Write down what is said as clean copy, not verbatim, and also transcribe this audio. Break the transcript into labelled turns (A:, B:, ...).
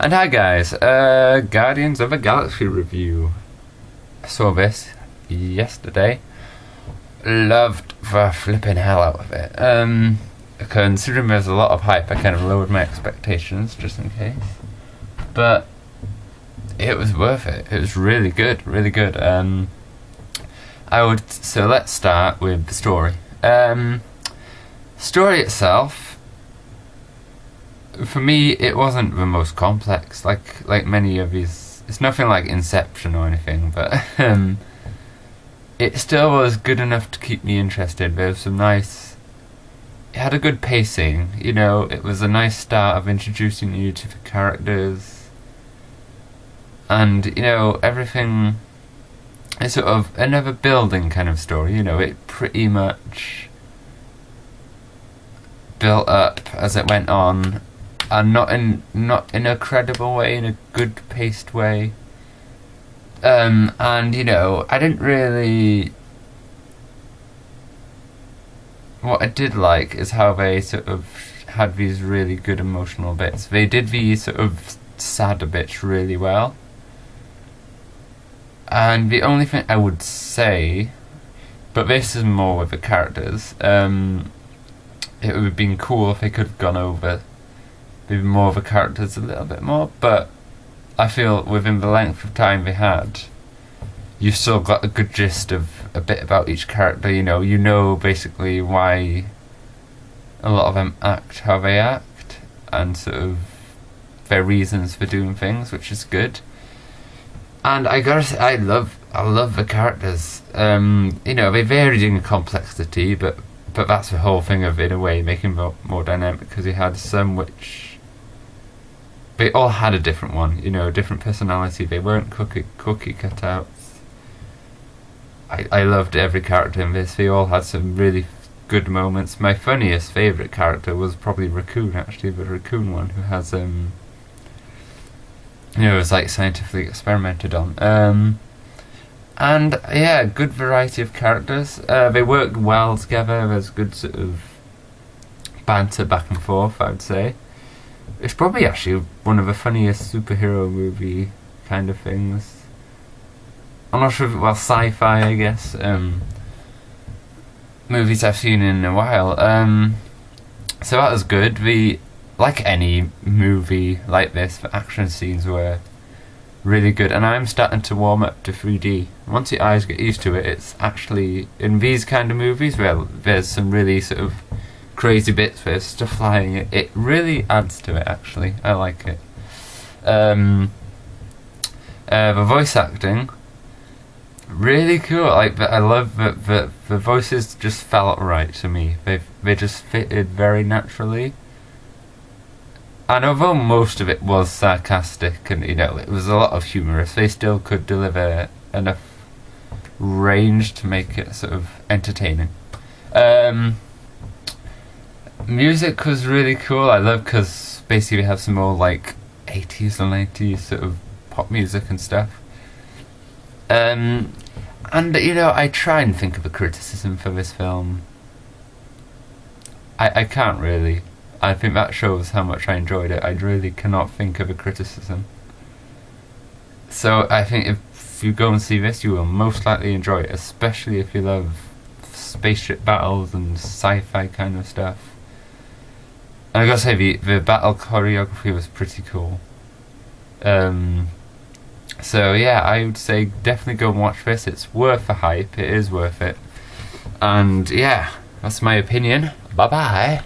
A: And hi guys, Guardians of the Galaxy review. I saw this yesterday. Loved the flipping hell out of it. Considering there's a lot of hype, I kind of lowered my expectations just in case. But it was worth it. It was really good, really good. So let's start with the story. Story itself, for me, it wasn't the most complex. Like many of these, it's nothing like Inception or anything, but it still was good enough to keep me interested. There was some nice. It had a good pacing. You know, it was a nice start of introducing you to the characters, and you know everything. It's sort of another building kind of story. You know, it pretty much built up as it went on, and not in a credible way, in a good paced way. And you know, I didn't really. What I did like is how they sort of had these really good emotional bits. They did these sort of sadder bits really well. And the only thing I would say, but this is more with the characters, it would have been cool if they could have gone over maybe more of the characters a little bit more, but I feel within the length of time they had, you still got a good gist of a bit about each character. You know basically why a lot of them act how they act, and sort of their reasons for doing things, which is good. And I gotta say, I love the characters. You know, they varied in complexity, but that's the whole thing of, in a way, making them more dynamic, because you had some which they all had a different one, you know, a different personality. They weren't cookie cutouts. I loved every character in this. They all had some really good moments. My funniest favourite character was probably Raccoon, actually, the Raccoon one, who has you know, it was like scientifically experimented on. And yeah, good variety of characters. They worked well together. There's good sort of banter back and forth, I would say. It's probably actually one of the funniest superhero movie kind of things. I'm not sure, well, sci-fi, I guess, movies I've seen in a while. So that was good. Like any movie like this, the action scenes were really good, and I'm starting to warm up to 3D. Once your eyes get used to it, it's actually, in these kind of movies where there's some really sort of crazy bits where stuff flying, it really adds to it, actually. I like it. The voice acting, really cool. I love that the voices just felt right to me. They just fitted very naturally. And although most of it was sarcastic and, you know, it was a lot of humorous, they still could deliver enough range to make it sort of entertaining. Music was really cool. I love, because basically we have some more like 80s and 90s sort of pop music and stuff. And you know, I try and think of a criticism for this film. I can't really. I think that shows how much I enjoyed it. I really cannot think of a criticism. So I think if you go and see this, you will most likely enjoy it, especially if you love spaceship battles and sci-fi kind of stuff. And I gotta say, the battle choreography was pretty cool. So yeah, I would say definitely go and watch this. It's worth the hype. It is worth it. And yeah, that's my opinion. Bye bye.